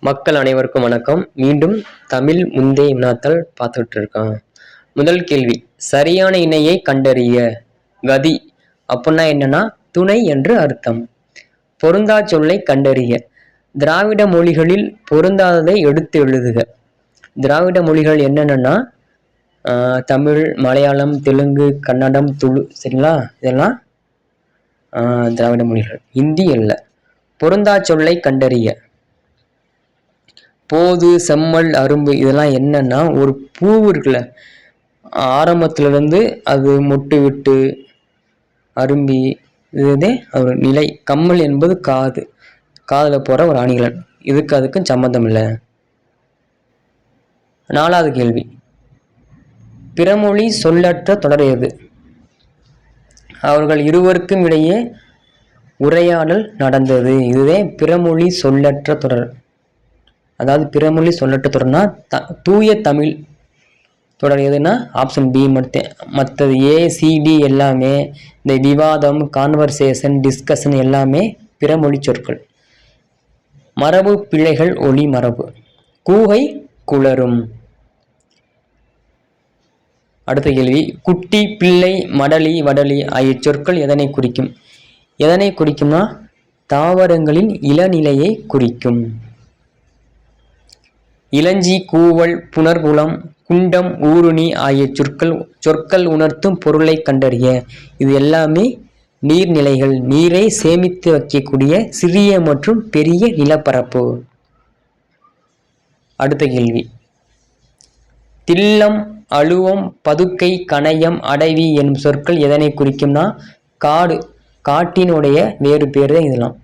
மக்கள் அனைவருக்கும் வணக்கம். மீண்டும் தமிழ் முந்தைய வினாத்தாள் பார்த்துட்டு இருக்கோம். முதல் கேள்வி, சரியான இணையை கண்டறிய. கதி அப்படின்னா என்னன்னா துணை என்று அர்த்தம். பொருந்தா சொல்லை கண்டறிய. திராவிட மொழிகளில் பொருந்தாததை எடுத்து எழுதுக. திராவிட மொழிகள் என்னென்னா தமிழ், மலையாளம், தெலுங்கு, கன்னடம், துளு, சரிங்களா? இதெல்லாம் திராவிட மொழிகள். ஹிந்தி அல்ல. பொருந்தா சொல்லை கண்டறிய. போது, செம்மல், அரும்பு இதெல்லாம் என்னன்னா ஒரு பூ இருக்குல்ல, ஆரம்பத்துல இருந்து அது மொட்டு விட்டு அரும்பி இதுதே ஒரு நிலை. கம்மல் என்பது காது, காதுல போற ஒரு அணிகலன். இதுக்கு அதுக்கும் சம்பந்தம் இல்லை. நாலாவது கேள்வி, பிறமொழி சொல்லற்ற தொடர் எது? அவர்கள் இருவருக்கும் இடையே உரையாடல் நடந்தது. இதுவே பிறமொழி சொல்லற்ற தொடர். அதாவது பிறமொழி சொல்லற்ற தொடர்னா தூய தமிழ் தொடர் எதுனா ஆப்ஷன் பி மட்டும். மற்றது ஏசிடி எல்லாமே இந்த விவாதம், கான்வர்சேஷன், டிஸ்கஷன் எல்லாமே பிறமொழி சொற்கள். மரபு பிழைகள் ஒளி மரபு. கூகை குளரும். அடுத்த கேள்வி, குட்டி, பிள்ளை, மடலி, வடலி ஆகிய சொற்கள் எதனை குறிக்கும்? எதனை குறிக்கும்னா தாவரங்களின் இளநிலையை குறிக்கும். இளஞ்சி, கூவல், புனர்குலம், குண்டம், ஊருணி ஆகிய சொற்கள் உணர்த்தும் பொருளை கண்டறிய. இது எல்லாமே நீர்நிலைகள், நீரை சேமித்து வைக்கக்கூடிய சிறிய மற்றும் பெரிய நிலப்பரப்பு. அடுத்த கேள்வி, தில்லம், அழுவம், பதுக்கை, கணையம், அடைவி எனும் சொற்கள் எதனை குறிக்கும்னா காடு, காட்டினுடைய வேறு பேர் தான் இதெல்லாம்.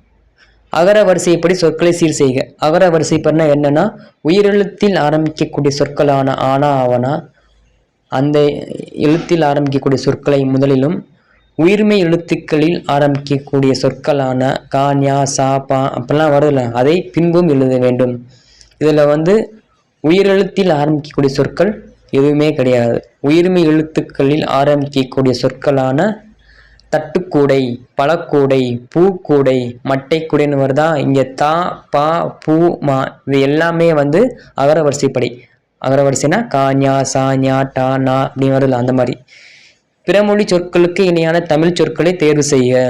அகர வரிசைப்படி சொற்களை சீர் செய்க. அகர வரிசைப்படினா என்னன்னா உயிரெழுத்தில் ஆரம்பிக்கக்கூடிய சொற்களான ஆனா, அவனா, அந்த எழுத்தில் ஆரம்பிக்கக்கூடிய சொற்களை முதலிலும், உயிர்மை எழுத்துக்களில் ஆரம்பிக்கக்கூடிய சொற்களான கா, ஞா, சா, பா அப்படிலாம் வருதுல்ல, அதை பின்பும் எழுத வேண்டும். இதில் உயிரெழுத்தில் ஆரம்பிக்கக்கூடிய சொற்கள் எதுவுமே கிடையாது. உயிர்மை எழுத்துக்களில் ஆரம்பிக்கக்கூடிய சொற்களான தட்டுக்கூடை, பழக்கூடை, பூக்கூடை, மட்டைக்கூடைன்னு வருதா. இங்கே தா, பா, பூ, மா இது எல்லாமே அகர வரிசைப்படி. அகர வரிசைனா கா, ஞா, சா, ஞா, டா, நா அப்படின்னு வருதுல, அந்த மாதிரி. பிறமொழி சொற்களுக்கு இணையான தமிழ் சொற்களை தேர்வு செய்ய.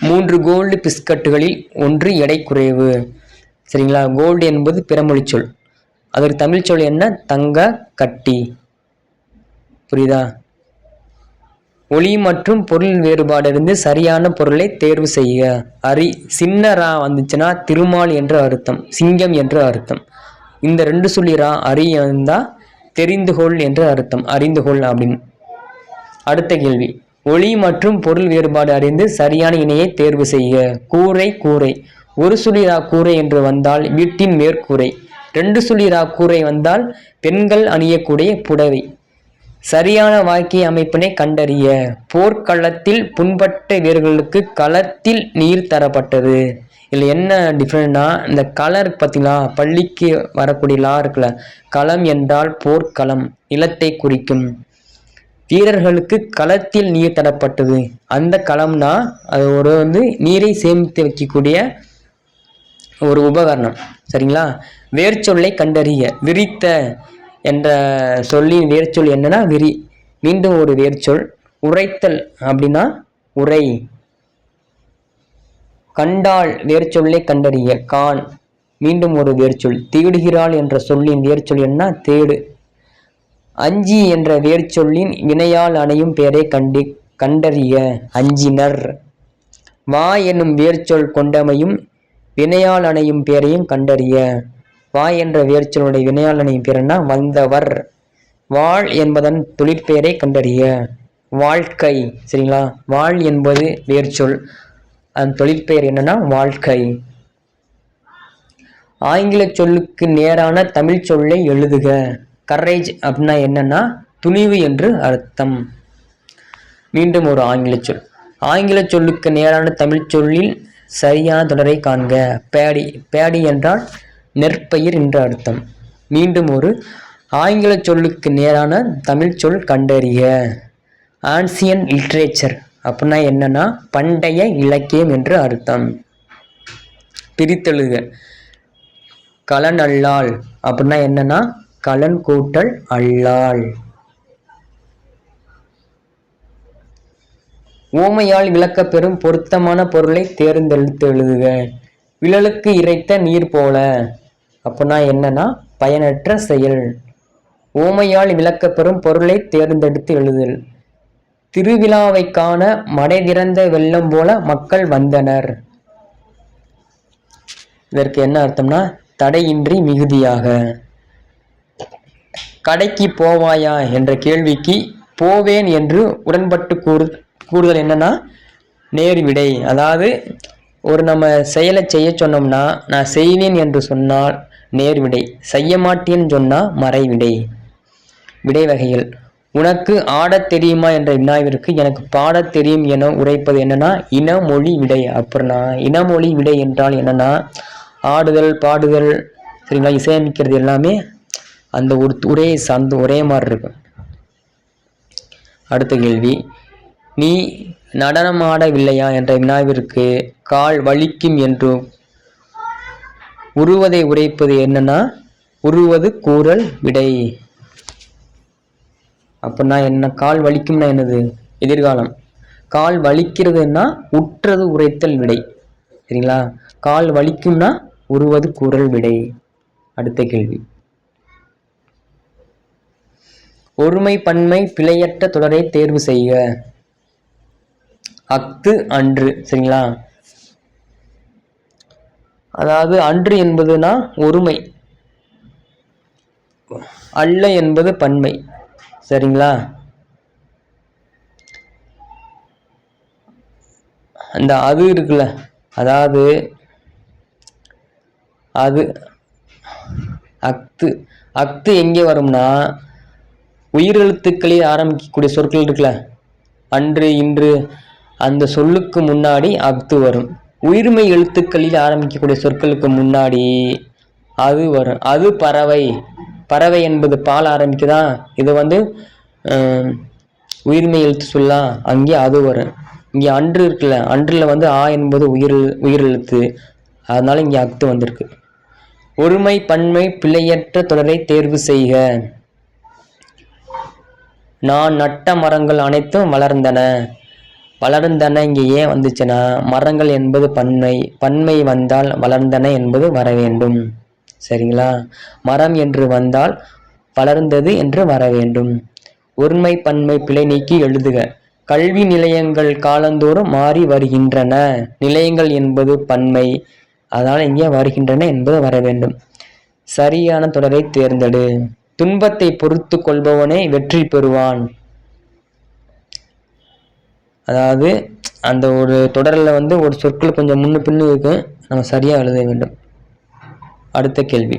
3 கோல்டு பிஸ்கட்டுகளில் 1 எடை குறைவு. சரிங்களா? கோல்டு என்பது பிறமொழி சொல். அதற்கு தமிழ் சொல் என்ன? தங்க கட்டி. புரியுதா? ஒளி மற்றும் பொருள் வேறுபாடு இருந்து சரியான பொருளை தேர்வு செய்ய. அரி, சின்ன ரா வந்துச்சுன்னா திருமால் என்று அர்த்தம், சிங்கம் என்று அர்த்தம். இந்த 2 சொல்லி ரா அரி இருந்தா தெரிந்துகொள் என்று அர்த்தம், அறிந்துகொள் அப்படின்னு. அடுத்த கேள்வி, ஒளி மற்றும் பொருள் வேறுபாடு அறிந்து சரியான இணையை தேர்வு செய்ய. கூரை, கூரை. 1 சொல்லி ரா கூரை என்று வந்தால் வீட்டின் மேற்கூரை. 2 சொல்லி ரா கூரை வந்தால் பெண்கள் அணியக்கூடிய புடவை. சரியான வாக்கிய அமைப்பினை கண்டறிய. போர்க்களத்தில் புண்பட்ட வீரர்களுக்கு களத்தில் நீர் தரப்பட்டது. இதில் என்ன டிஃப்ரெண்ட்னா இந்த கலர் பார்த்தீங்களா, பள்ளிக்கு வரக்கூடிய லா இருக்குல்ல, களம் என்றால் போர்க்களம், நிலத்தை குறிக்கும். வீரர்களுக்கு களத்தில் நீர் தரப்பட்டது. அந்த களம்னா அது ஒரு நீரை சேமித்து வைக்கக்கூடிய ஒரு உபகரணம். சரிங்களா? வேர்ச்சொல்லை கண்டறிய. விரித்த என்ற சொல்லின் வேர்ச்சொல் என்னன்னா விரி. மீண்டும் ஒரு வேர்ச்சொல். உரைத்தல் அப்படின்னா உரை. கண்டால் வேர்ச்சொல்லை கண்டறிய. கான். மீண்டும் ஒரு வேர்ச்சொல். தேடுகிறாள் என்ற சொல்லின் வேர்ச்சொல் என்ன? தேடு. அஞ்சி என்ற வேர்ச்சொல்லின் வினையால் அணையும் பெயரை கண்டறிய. அஞ்சினர். வா என்னும் வேர்ச்சொல் கொண்டமையும் வினையால் அணையும் பெயரையும் கண்டறிய. வா என்ற வேர்ச்சொல்லுடைய வினையால் அணையும் பேர் என்ன? வந்தவர். வாழ் என்பதன் தொழிற்பெயரை கண்டறிய. வாழ்க்கை. சரிங்களா? வாழ் என்பது வேர்ச்சொல், அதன் தொழிற்பெயர் என்னன்னா வாழ்க்கை. ஆங்கில சொல்லுக்கு நேரான தமிழ் சொல்லை எழுதுக. கரேஜ் அப்படின்னா என்னன்னா துணிவு என்று அர்த்தம். மீண்டும் ஒரு ஆங்கில சொல். ஆங்கில சொல்லுக்கு நேரான தமிழ் சொல்லில் சரியான தொடரை காண்க. பேடி. பேடி என்றால் நெற்பயிர் என்று அர்த்தம். மீண்டும் ஒரு ஆங்கில சொல்லுக்கு நேரான தமிழ் சொல் கண்டறிய. ஆன்சியன் லிட்ரேச்சர் அப்படின்னா என்னன்னா பண்டைய இலக்கியம் என்று அர்த்தம். பிரித்தெழுக. கலன் அல்லாள் அப்படின்னா என்னன்னா கலன் கூட்டல் அல்லாள். ஓமையால் விளக்கப்பெறும் பொருத்தமான பொருளை தேர்ந்தெடுத்து எழுதுக. விழலுக்கு இறைத்த நீர் போல அப்படின்னா என்னன்னா பயனற்ற செயல். ஓமையால் விளக்கப்பெறும் பொருளை தேர்ந்தெடுத்து எழுதுதல். திருவிழாவை காண மடை திறந்த வெள்ளம் போல மக்கள் வந்தனர். இதற்கு என்ன அர்த்தம்னா தடையின்றி மிகுதியாக. கடைக்கு போவாயா என்ற கேள்விக்கு போவேன் என்று உடன்பட்டு கூறுதல் என்னன்னா நேர்விடை. அதாவது ஒரு நம்ம செயலை செய்ய சொன்னோம்னா நான் செய்வேன் என்று சொன்னால் நேர்விடை, செய்ய மாட்டேன்னு சொன்னா மறைவிடை. விடை வகைகள். உனக்கு ஆடத் தெரியுமா என்ற வினாவிற்கு எனக்கு பாடத் தெரியும் என உரைப்பது என்னன்னா இனமொழி விடை. அப்படின்னா இனமொழி விடை என்றால் என்னன்னா ஆடுதல் பாடுதல் சரிங்களா இசையமைக்கிறது எல்லாமே அந்த ஒரு உரையை சார்ந்து ஒரே மாதிரி இருக்கும். அடுத்த கேள்வி, நீ நடனமாடவில்லையா என்ற வினாவிற்கு கால் வலிக்கும் என்று உருவதை உரைப்பது என்னன்னா உருவது கூறல் விடை. அப்படின்னா என்ன கால் வலிக்கும்னா என்னது எதிர்காலம். கால் வலிக்கிறதுன்னா உற்றது உரைத்தல் விடை சரிங்களா. கால் வலிக்கும்னா உருவது கூறல் விடை. அடுத்த கேள்வி, ஒருமை பன்மை பிழையற்ற தொடரை தேர்வு செய்க. அஃது அன்று சரிங்களா. அதாவது அன்று என்பதுனா ஒருமை, அல்ல என்பது பன்மை சரிங்களா. அந்த அது இருக்குல்ல, அதாவது அது அஃது அஃது எங்கே வரும்னா உயிரெழுத்துக்களில் ஆரம்பிக்கக்கூடிய சொற்கள் இருக்குல்ல அன்று இன்று அந்த சொல்லுக்கு முன்னாடி அஃது வரும். உயிர்மை எழுத்துக்களில் ஆரம்பிக்கக்கூடிய சொற்களுக்கு முன்னாடி அது வரும். அது பறவை, பறவை என்பது பால் ஆரம்பிக்குதா, இது உயிர்மை எழுத்து சொல்லலாம், அங்கே அது வரும். இங்கே அன்று இருக்குல்ல, அன்றில் ஆ என்பது உயிரெழுத்து, அதனால இங்கே அஃது வந்திருக்கு. ஒருமை பன்மை பிழையற்ற தொடரை தேர்வு செய்க. நான் நட்ட மரங்கள் அனைத்தும் வளர்ந்தன. வளர்ந்தன இங்கே ஏன் வந்துச்சுன்னா மரங்கள் என்பது பன்மை, பன்மை வந்தால் வளர்ந்தன என்பது வர வேண்டும் சரிங்களா. மரம் என்று வந்தால் வளர்ந்தது என்று வர வேண்டும். ஒருமை பன்மை பிழை நீக்கி எழுதுக. கல்வி நிலையங்கள் காலந்தோறும் மாறி வருகின்றன. நிலையங்கள் என்பது பன்மை, அதனால் இங்கே வருகின்றன என்பது வர வேண்டும். சரியான தொடரை தேர்ந்தெடு. துன்பத்தை பொறுத்து கொள்பவனே வெற்றி பெறுவான். அதாவது அந்த ஒரு தொடரில் ஒரு சொற்கள் கொஞ்சம் முன்னு பின்னு இருக்கு, நம்ம சரியா எழுத வேண்டும். அடுத்த கேள்வி,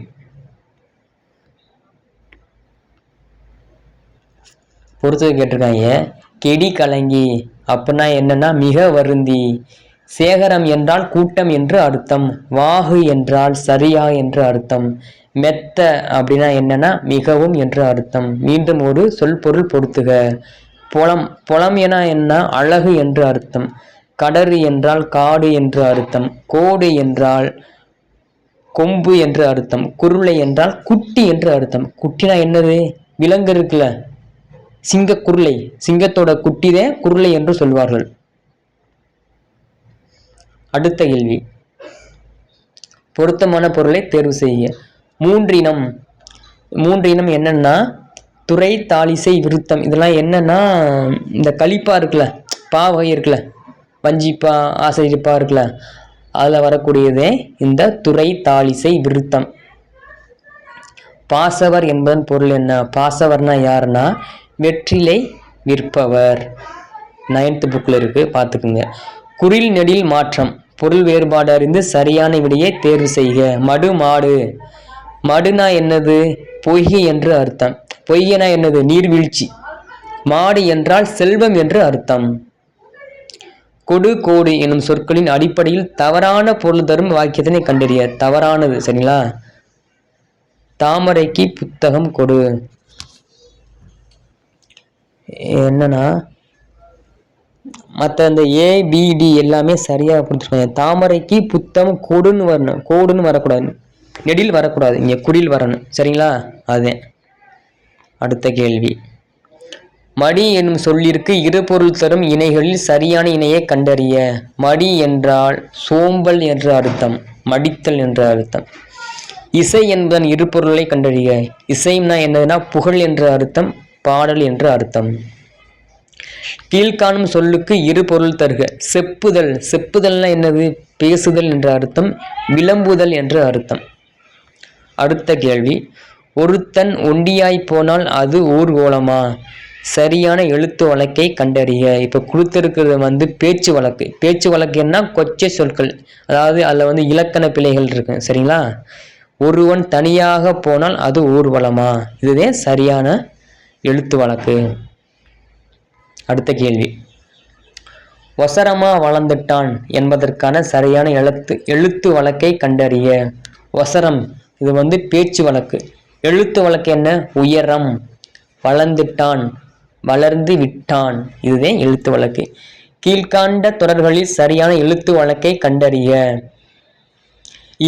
பொறுத்தது கேட்டிருக்காங்க. கெடி கலங்கி அப்படின்னா என்னன்னா மிக வருந்தி. சேகரம் என்றால் கூட்டம் என்று அர்த்தம். வாகு என்றால் சரியா என்று அர்த்தம். மெத்த அப்படின்னா என்னன்னா மிகவும் என்று அர்த்தம். மீண்டும் ஒரு சொல் பொருள் பொறுத்துக. புலம், புலம் என என்ன அழகு என்று அர்த்தம். கடறு என்றால் காடு என்று அர்த்தம். கோடு என்றால் கொம்பு என்று அர்த்தம். குருளை என்றால் குட்டி என்று அர்த்தம். குட்டினா என்னது, விலங்கு இருக்குல்ல, சிங்க குருளை, சிங்கத்தோட குட்டிதே குருளை என்று சொல்வார்கள். அடுத்த கேள்வி, பொருத்தமான பொருளை தேர்வு செய்ய. மூன்றினம், மூன்றினம் என்னன்னா துறை தாளிசை விருத்தம். இதெல்லாம் என்னன்னா இந்த களிப்பா இருக்குல்ல, பா வகை இருக்குல்ல, வஞ்சிப்பா ஆசிரியப்பா இருக்குல்ல, அதில் வரக்கூடியதே இந்த துறை தாளிசை விருத்தம். பாசவர் என்பதன் பொருள் என்ன? பாசவர்னா யாருன்னா வெற்றிலை விற்பவர். 9th புக்கில் இருக்கு, பார்த்துக்குங்க. குறில் நெடில் மாற்றம், பொருள் வேறுபாடு அறிந்து சரியான விடையை தேர்வு செய்க. மடு மாடு, மடுனா என்னது, பொய்கை என்று அர்த்தம். பொய்யனா என்னது, நீர்வீழ்ச்சி. மாடு என்றால் செல்வம் என்று அர்த்தம். கொடு கோடு எனும் சொற்களின் அடிப்படையில் தவறான பொருள் தரும் வாக்கியத்தினை கண்டறிய. தவறானது சரிங்களா. தாமரைக்கு புத்தகம் கொடு, என்னன்னா மற்ற இந்த ABD எல்லாமே சரியாக புரிஞ்சுக்கோங்க. தாமரைக்கு புத்தகம் கொடுன்னு வரணும், கோடுன்னு வரக்கூடாது. நெடில் வரக்கூடாது, இங்கே குறில் வரணும். சரிங்களா? அதுதான் அடுத்த கேள்வி. மடி என்னும் சொல்லிற்கு இரு பொருள் தரும் இணைகளில் சரியான இணையை கண்டறிய. மடி என்றால் சோம்பல் என்ற அர்த்தம், மடித்தல் என்ற அர்த்தம். இசை என்பதன் இரு பொருளை கண்டறிய. இசைன்னா என்னதுன்னா புகழ் என்ற அர்த்தம், பாடல் என்ற அர்த்தம். கீழ்காணும் சொல்லுக்கு இரு பொருள் தருக. செப்புதல், செப்புதல்னா என்னது? பேசுதல் என்ற அர்த்தம், விளம்புதல் என்ற அர்த்தம். அடுத்த கேள்வி. ஒருத்தன் ஒண்டியாய் போனால் அது ஊர்கோலமா? சரியான எழுத்து வழக்கை கண்டறிய. இப்போ கொடுத்துருக்கிறது பேச்சு வழக்கு. பேச்சு வழக்கு என்ன? கொச்சை சொற்கள், அதாவது அதில் இலக்கண பிழைகள் இருக்கு. சரிங்களா? ஒருவன் தனியாக போனால் அது ஊர்வலமா? இதுவே சரியான எழுத்து வழக்கு. அடுத்த கேள்வி. ஒசரமா வளர்ந்துட்டான் என்பதற்கான சரியான எழுத்து வழக்கை கண்டறிய. ஒசரம் இது பேச்சு வழக்கு. எழுத்து வழக்கு என்ன? உயரம். வளர்ந்துட்டான், வளர்ந்து விட்டான், இதுவே எழுத்து வழக்கு. கீழ்காண்ட தொடர்களில் சரியான எழுத்து வழக்கை கண்டறிய.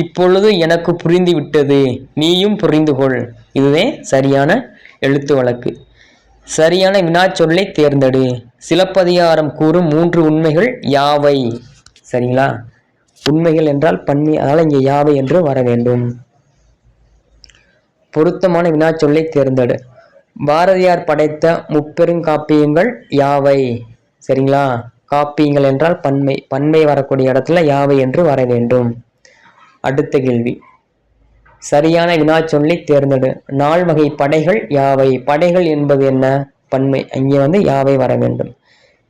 இப்பொழுது எனக்கு புரிந்து விட்டது, நீயும் புரிந்து கொள், இதுவே சரியான எழுத்து வழக்கு. சரியான வினாச்சொல்லை தேர்ந்தெடு. சிலப்பதிகாரம் கூறும் 3 உண்மைகள் யாவை? சரிங்களா? உண்மைகள் என்றால் பன்மை, அதனால் இங்கே யாவை என்று வர வேண்டும். பொருத்தமான வினாச்சொல்லை தேர்ந்தெடு. பாரதியார் படைத்த முப்பெருங்காப்பியங்கள் யாவை? சரிங்களா? காப்பியங்கள் என்றால் பன்மை, பன்மை வரக்கூடிய இடத்துல யாவை என்று வர வேண்டும். அடுத்த கேள்வி. சரியான வினாச்சொல்லை தேர்ந்தெடு. 4 வகை படைகள் யாவை? படைகள் என்பது என்ன? பன்மை, அங்கே யாவை வர வேண்டும்.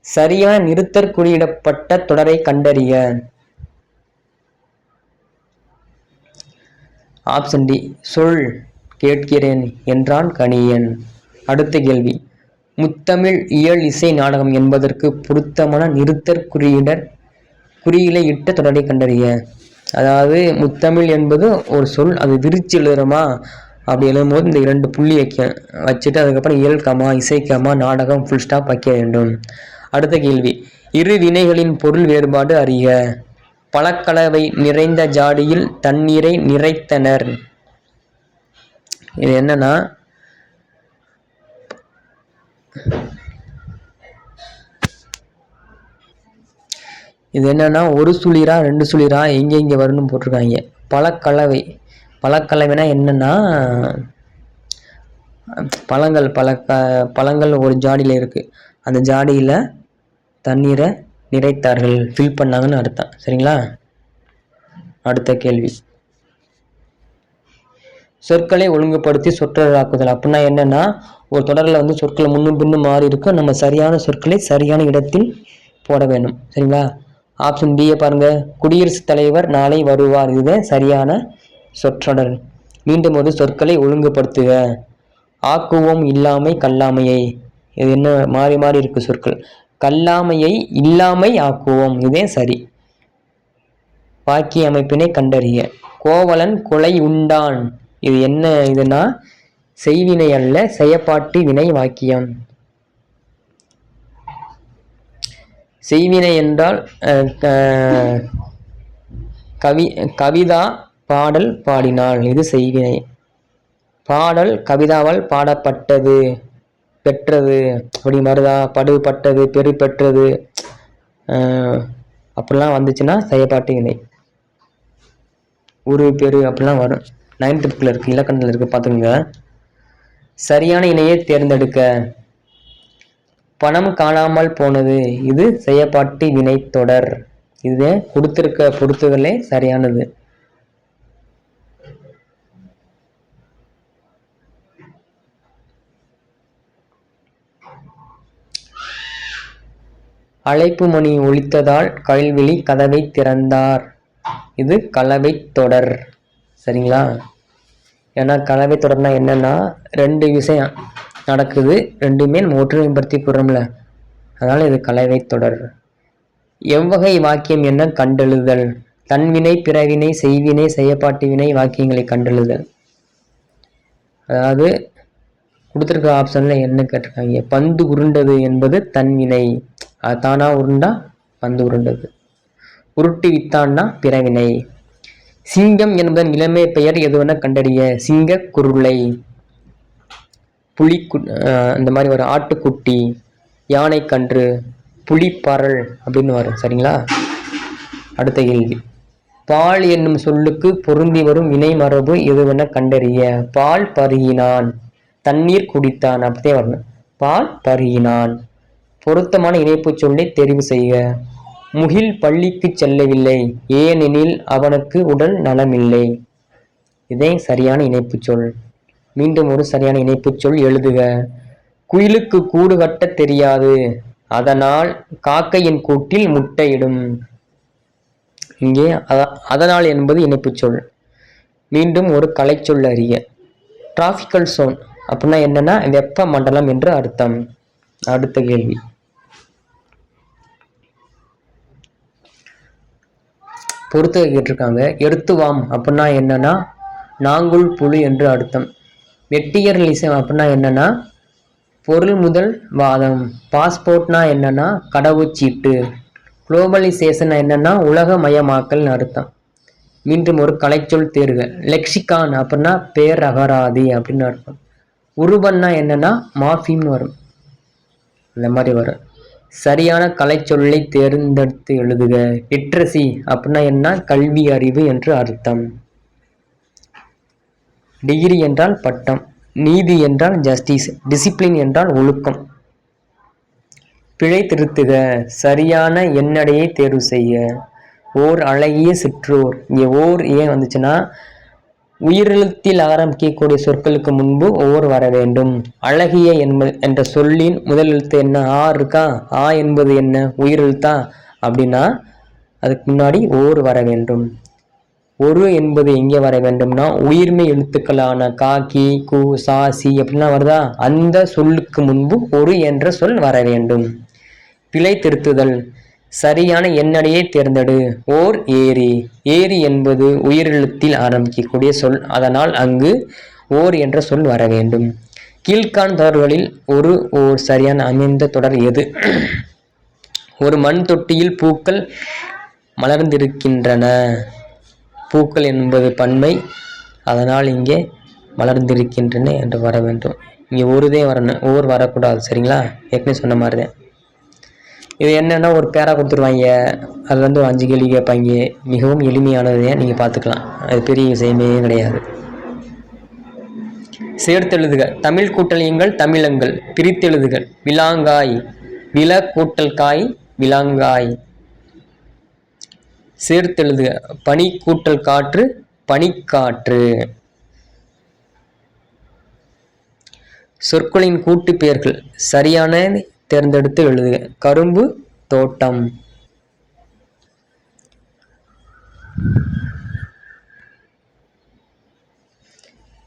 சரியான நிறுத்தற் குறியிடப்பட்ட தொடரை கண்டறிய. Option D. சொல் கேட்கிறேன் என்றான் கணியன். அடுத்த கேள்வி. முத்தமிழ் இயல் இசை நாடகம் என்பதற்கு பொருத்தமான நிறுத்தற் குறியில இட்ட தொடரை கண்டறிய. அதாவது முத்தமிழ் என்பது ஒரு சொல், அது விரிச்சு எழுதுறோமா? அப்படி எழுதும்போது இந்த 2 புள்ளி வச்சுட்டு அதுக்கப்புறம் இயல் கமா, இசை கமா, நாடகம் ஃபுல் ஸ்டாப் வைக்க வேண்டும். அடுத்த கேள்வி. இரு வினைகளின் பொருள் வேறுபாடு அறிக. பழக்கலவை நிறைந்த ஜாடியில் தண்ணீரை நிறைத்தனர். இது என்னன்னா, ஒரு சுளிரா 2 சுளிரா எங்கே வரும்னு போட்டிருக்காங்க. பழக்கலவை, பழக்கலவைனா என்னன்னா பழங்கள் ஒரு ஜாடியில் இருக்குது, அந்த ஜாடியில் தண்ணீரை நிறைத்தார்கள், ஃபில் பண்ணாங்கன்னு அர்த்தம். சரிங்களா? அடுத்த கேள்வி. சொற்களை ஒழுங்குபடுத்தி சொற்றொடராக்குதல் அப்படின்னா என்னன்னா, ஒரு தொடரில் சொற்களை முன்னும் பின்னும் மாறி இருக்கும், நம்ம சரியான சொற்களை சரியான இடத்தில் போட வேண்டும். சரிங்களா? ஆப்ஷன் பியை பாருங்க. குடியரசுத் தலைவர் நாளை வருவார், இதுதான் சரியான சொற்றொடர். மீண்டும் ஒரு சொற்களை ஒழுங்குபடுத்துக. ஆக்குவோம் இல்லாமை கல்லாமையை, இது என்ன மாறி மாறி இருக்கு சொற்கள். கல்லாமையை இல்லாமை ஆக்குவோம், இதே சரி. வாக்கிய அமைப்பினை கண்டறிய. கோவலன் கொலை உண்டான், இது என்ன? இதுனா செய்வினை அல்ல, செயப்பாட்டு வினை வாக்கியம். செய்வினை என்றால் கவிதா பாடல் பாடினாள், இது செய்வினை. பாடல் கவிதாவால் பாடப்பட்டது, பெற்றது, அப்படி வருதா? படுபட்டது, பெரு பெற்றது, அப்படிலாம் வந்துச்சுன்னா செயப்பாட்டு வினை. ஒரு பெரு அப்படிலாம் வரும். 9th புக்கில் இருக்குது, இலக்கணத்தில் இருக்குது, பார்த்துக்கோங்க. சரியான இணையை தேர்ந்தெடுக்க. பணம் காணாமல் போனது, இது செயப்பாட்டு வினை தொடர். இது கொடுத்திருக்க பொறுத்துகளே சரியானது. அழைப்பு மணி ஒலித்ததால் கயல்விழி கதவை திறந்தார், இது கலவை தொடர். சரிங்களா? ஏன்னா கலவை தொடர்னா என்னன்னா 2 விஷயம் நடக்குது, ரெண்டுமே நம்ம ஒற்றுமைப்படுத்தி போடுறோம்ல, அதனால இது கலவை தொடர். எவ்வகை வாக்கியம் என்ன? கண்டெழுதல். தன்வினை, பிறவினை, செய்வினை, செயப்பாட்டு வினை வாக்கியங்களை கண்டெழுதல். அதாவது கொடுத்துருக்க ஆப்ஷன்ல என்ன கேட்டிருக்காங்க? பந்து உருண்டது என்பது தன்வினை, தானா உருண்டா பந்து உருண்டது. உருட்டி வித்தான்னா பிறவினை. சிங்கம் என்பதன் இளமை பெயர் எதுவென கண்டறிய. சிங்க குருளை, புலி இந்த மாதிரி வரும், ஆட்டுக்குட்டி, யானை கன்று, புலிப்பரல் அப்படின்னு வரும். சரிங்களா? அடுத்த கேள்வி, பால் என்னும் சொல்லுக்கு பொருந்தி வரும் வினை மரபு எதுவென கண்டறிய. பால் பருகினான், தண்ணீர் குடித்தான், அப்படியே வரணும். பால் பருகினான். பொருத்தமான இணைப்பு சொல்லை தெரிவு செய்க. முகில் பள்ளிக்கு செல்லவில்லை, ஏனெனில் அவனுக்கு உடல் நலமில்லை. இதே சரியான இணைப்பு சொல். மீண்டும் ஒரு சரியான இணைப்பு சொல் எழுதுக. குயிலுக்கு கூடு கட்ட தெரியாது, அதனால் காக்கையின் கூட்டில் முட்டையிடும். இங்கே அதனால் என்பது இணைப்பு சொல். மீண்டும் ஒரு கலைச்சொல் அறிய. டிராபிக்கல் சோன் அப்படின்னா என்னன்னா வெப்ப மண்டலம் என்று அர்த்தம். அடுத்த கேள்வி, பொறுத்து கேட்டிருக்காங்க. எர்த்துவாம் அப்படின்னா என்னன்னா நாங்குள் புழு என்று அர்த்தம். வெட்டியர்லிசம் அப்படின்னா என்னன்னா பொருள் முதல் வாதம். பாஸ்போர்ட்னா என்னன்னா கடவுச்சீட்டு. குளோபலைசேஷன் என்னன்னா உலகமயமாக்கல் அர்த்தம். மீண்டும் ஒரு கலைச்சொல் தேர்க. லெக்சிகான் அப்படின்னா பேரகராதி அப்படின்னு அர்த்தம். உருவன்னா என்னன்னா மாஃபின்னு வரும், இந்த மாதிரி வரும். சரியான கலைச்சொல்லை தேர்ந்தெடுத்து எழுதுக. லிட்ரசி அப்படின்னா என்ன, கல்வி அறிவு என்று அர்த்தம். டிகிரி என்றால் பட்டம். நீதி என்றால் ஜஸ்டிஸ். டிசிப்ளின் என்றால் ஒழுக்கம். பிழை திருத்துக. சரியான எண்ணடையை தேர்வு செய்ய. ஓர் அழகிய சிற்றோர். இங்கே ஓர் ஏன் வந்துச்சுன்னா உயிரெழுத்தில் ஆரம்பிக்கக்கூடிய சொற்களுக்கு முன்பு ஓர் வர வேண்டும். அழகிய என்ற சொல்லின் முதல் எழுத்து என்ன, ஆ இருக்கா? ஆ என்பது என்ன, உயிரெழுத்தா? அப்படின்னா அதுக்கு முன்னாடி ஓர் வர வேண்டும். ஒரு என்பது எங்கே வர வேண்டும்னா உயிர்மை எழுத்துக்களான கா, கி, கு, சா, சி அப்படின்னா வருதா, அந்த சொல்லுக்கு முன்பு ஒரு என்ற சொல் வர வேண்டும். பிழை திருத்துதல். சரியான எண்ணடையை தேர்ந்தெடு. ஓர் ஏரி. ஏரி என்பது உயிரெழுத்தில் ஆரம்பிக்கக்கூடிய சொல், அதனால் அங்கு ஓர் என்ற சொல் வர வேண்டும். கீழ்காண் தொடர்களில் ஓர் சரியான அமைந்த தொடர் எது? ஒரு மண் தொட்டியில் பூக்கள் மலர்ந்திருக்கின்றன. பூக்கள் என்பது பன்மை, அதனால் இங்கே மலர்ந்திருக்கின்றன என்று வர வேண்டும். இங்கே ஒருதே வரணும், ஓர் வரக்கூடாது. சரிங்களா? ஏற்கனவே சொன்ன மாதிரி தான். இது என்னன்னா ஒரு பேரா கொடுத்துருவாங்க, அது ஒரு 5 கேள்வி கேட்பாங்க. மிகவும் எளிமையானது, நீங்கள் பார்த்துக்கலாம், அது பெரிய விஷயமே கிடையாது. சேர்த்தெழுதுக. தமிழ் கூட்டலியங்கள் தமிழங்கள். பிரித்தெழுதுக. விலாங்காய். வில கூட்டல் காய் விலாங்காய். சேர்த்தெழுதுக. பனி கூட்டல் காற்று பனிக்காற்று. சொற்களின் கூட்டு பெயர்கள் சரியான தேர்ந்தெடுத்து எழுதுக. கரும்பு தோட்டம்.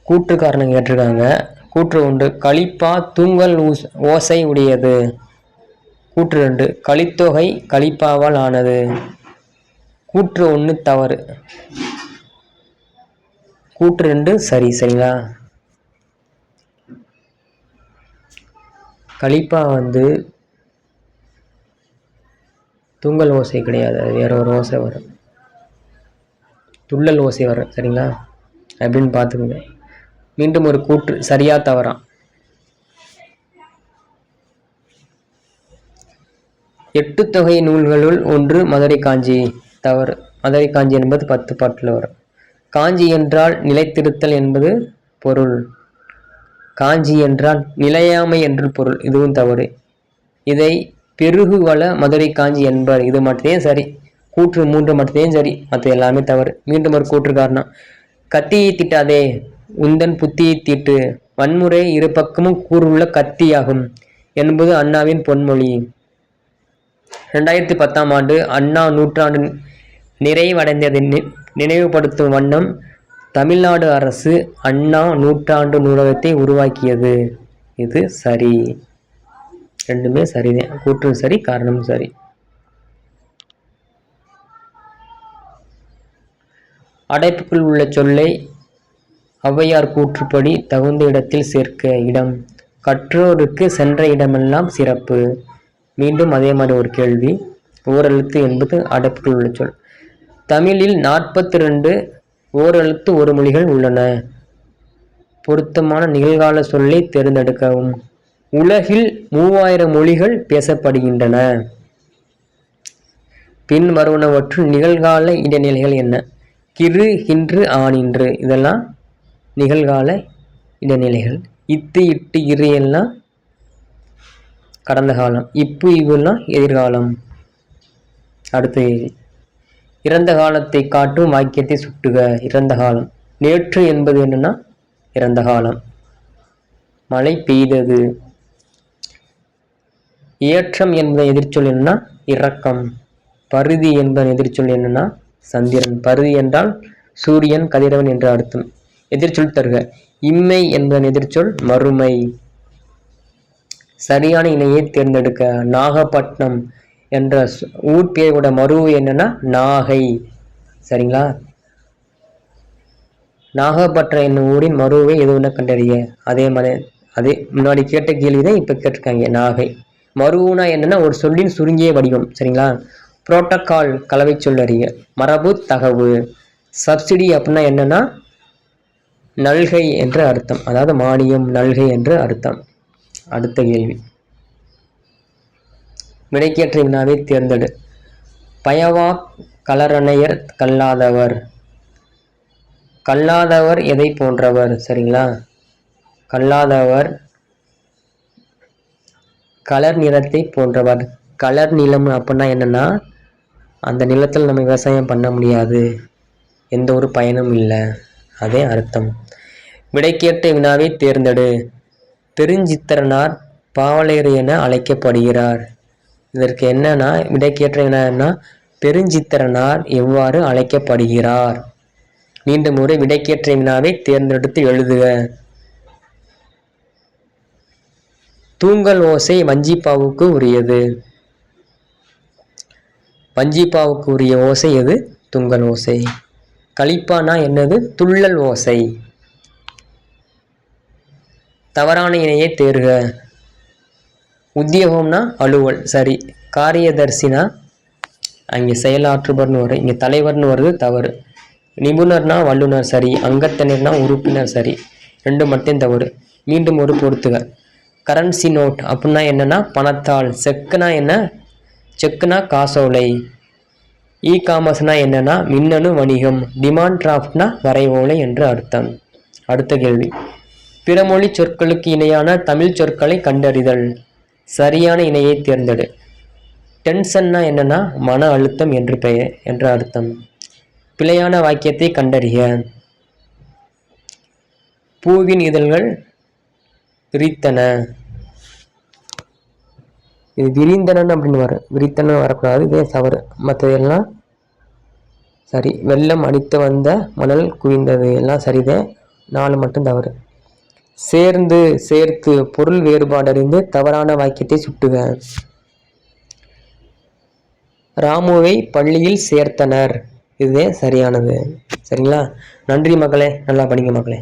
கூற்று காரணம் கேட்டிருக்காங்க. கூற்று 1, களிப்பா தூங்கல் ஓசை உடையது. கூற்று 2, களித்தொகை களிப்பாவால் ஆனது. கூற்று 1 தவறு, கூற்று 2 சரி. சரிங்களா? களிப்பா தூங்கல் ஓசை கிடையாது, அது வேற ஒரு ஓசை வரும், துள்ளல் ஓசை வரும். சரிங்களா? அப்படின்னு பார்த்துக்கோங்க. மீண்டும் ஒரு கூற்று சரியா தவறா? எட்டு தொகை நூல்களுள் ஒன்று மதுரை காஞ்சி. தவறு. மதுரை காஞ்சி என்பது 10 பாட்டில் வரும். காஞ்சி என்றால் நிலைத்திருத்தல் என்பது பொருள். காஞ்சி என்றால் நிலையாமை என்று பொருள். இதுவும் தவறு. இதை பெருகுவள மதுரை காஞ்சி என்பார். இது மட்டுமே சரி. கூற்று 3 மட்டுமே சரி, மற்ற எல்லாமே தவறு. மீண்டும் ஒரு கூற்று காரணம். கத்தியை தீட்டாதே, உந்தன் புத்தியை தீட்டு. வன்முறை இரு பக்கமும் கூறுள்ள கத்தியாகும் என்பது அண்ணாவின் பொன்மொழி. 2010ஆம் ஆண்டு அண்ணா நூற்றாண்டு நிறைவடைந்ததை நினைவுபடுத்தும் வண்ணம் தமிழ்நாடு அரசு அண்ணா நூற்றாண்டு நூலகத்தை உருவாக்கியது. இது சரி. ரெண்டுமே சரிதான். கூற்றும் சரி, காரணமும் சரி. அடைப்புக்குள் உள்ள சொல்லை ஔவையார் கூற்றுப்படி தகுந்த இடத்தில் சேர்க்க. இடம். கற்றோருக்கு சென்ற இடமெல்லாம் சிறப்பு. மீண்டும் அதே மாதிரி ஒரு கேள்வி. ஓரெழுத்து என்பது அடைப்புக்குள் உள்ள சொல். தமிழில் 42 ஓரெழுத்து ஒரு மொழிகள் உள்ளன. பொருத்தமான நிகழ்கால சொல்லை தேர்ந்தெடுக்கவும். உலகில் 3000 மொழிகள் பேசப்படுகின்றன. பின் வருவனவற்றுள் நிகழ்கால இடைநிலைகள் என்ன? கிறு, கின்று, ஆனின்று இதெல்லாம் நிகழ்கால இடைநிலைகள். இத்து, இட்டு, இரு எல்லாம் கடந்த காலம். இப்பு, இவுலாம் எதிர்காலம். அடுத்து இறந்த காலத்தை காட்டும் வாக்கியத்தை சுட்டுக. இறந்த காலம். நேற்று என்பது என்னன்னா இறந்த காலம். மழை பெய்தது. ஏற்றம் என்பதன் எதிர்ச்சொல் என்னன்னா இரக்கம். பருதி என்பதன் எதிர்ச்சொல் என்னன்னா சந்திரன். பருதி என்றால் சூரியன், கதிரவன் என்ற அர்த்தம். எதிர்ச்சொல் தருக. இம்மை என்பதன் எதிர்ச்சொல் மறுமை. சரியான இணையை தேர்ந்தெடுக்க. நாகப்பட்டினம் என்ற ஊர் பேரோட மருவு என்னன்னா நாகை. சரிங்களா? நாகப்பட்டினம் என்னும் ஊரின் மருவை எதுவுன்னு கண்டறிய. அதே முன்னாடி கேட்ட கேள்விதான் இப்ப கேட்டிருக்காங்க. நாகை. மருவுனா என்னன்னா ஒரு சொல்லின் சுருங்கிய வடிவம். சரிங்களா? புரோட்டோகால் கலவை சொல்லறிய. மரபு தகவு. சப்சிடி அப்படின்னா என்னன்னா நல்கை என்று அர்த்தம். அதாவது மானியம், நல்கை என்று அர்த்தம். அடுத்த கேள்வி. விடைக்கேற்ற வினாவை தேர்ந்தெடு. பயவா கலரணையர் கல்லாதவர். கல்லாதவர் எதை போன்றவர்? சரிங்களா? கல்லாதவர் கலர் நிலத்தை போன்றவர். கலர் நிலம் அப்படின்னா என்னன்னா அந்த நிலத்தில் நம்ம விவசாயம் பண்ண முடியாது, எந்த ஒரு பயனும் இல்லை, அதே அர்த்தம். விடைக்கேற்ற வினாவை தேர்ந்தெடு. பெருஞ்சித்திரனார் பாவலர் என அழைக்கப்படுகிறார். இதற்கு என்னன்னா விடைக்கேற்ற வினா பெருஞ்சித்திரனார் எவ்வாறு அழைக்கப்படுகிறார்? மீண்டும் ஒரு விடைக்கேற்ற வினாவை தேர்ந்தெடுத்து எழுதுக. தூங்கல் ஓசை வஞ்சிப்பாவுக்கு உரியது. வஞ்சிப்பாவுக்கு உரிய ஓசை எது? துங்கல் ஓசை. கலிப்பானா என்னது? துள்ளல் ஓசை. தவறான இணையை தேர்க. உத்தியோகம்னா அலுவல். சரி. காரியதர்சினா அங்கே செயலாற்றுபர்னு வரும், இங்கே தலைவர்னு வருது, தவறு. நிபுணர்னா வல்லுனர். சரி. அங்கத்தினர்னா உறுப்பினர். சரி. ரெண்டு மட்டும் தவறு. மீண்டும் ஒரு பொறுத்துக. கரன்சி நோட் அப்படின்னா என்னன்னா பணத்தாள். செக்குனா என்ன? செக்குனா காசோலை. இ காமர்ஸ்னா என்னன்னா மின்னணு வணிகம். டிமாண்ட் டிராஃப்ட்னா வரைவோலை என்று அர்த்தம். அடுத்த கேள்வி. பிறமொழி சொற்களுக்கு இணையான தமிழ் சொற்களை கண்டறிதல். சரியான இணையை தேர்ந்தெடு. டென்ஷன்னா என்னன்னா மன அழுத்தம் என்று பெயர் என்ற அர்த்தம். பிழையான வாக்கியத்தை கண்டறிய. பூவின் இதழ்கள் விரித்தன. இது விரிந்தனன் அப்படின்னு வரும், விரித்தன வரக்கூடாது, இதே தவறு. மற்றதெல்லாம் சரி. வெள்ளம் அடித்து வந்த மணல் குவிந்தது எல்லாம் சரிதே, 4 மட்டும் தவறு. சேர்ந்து, சேர்த்து பொருள் வேறுபாடு அறிந்து தவறான வாக்கியத்தை சுட்டுக. ராமுவை பள்ளியில் சேர்த்தனர், இதுவே சரியானது. சரிங்களா? நன்றி மக்களே, நல்லா படிங்க மக்களே.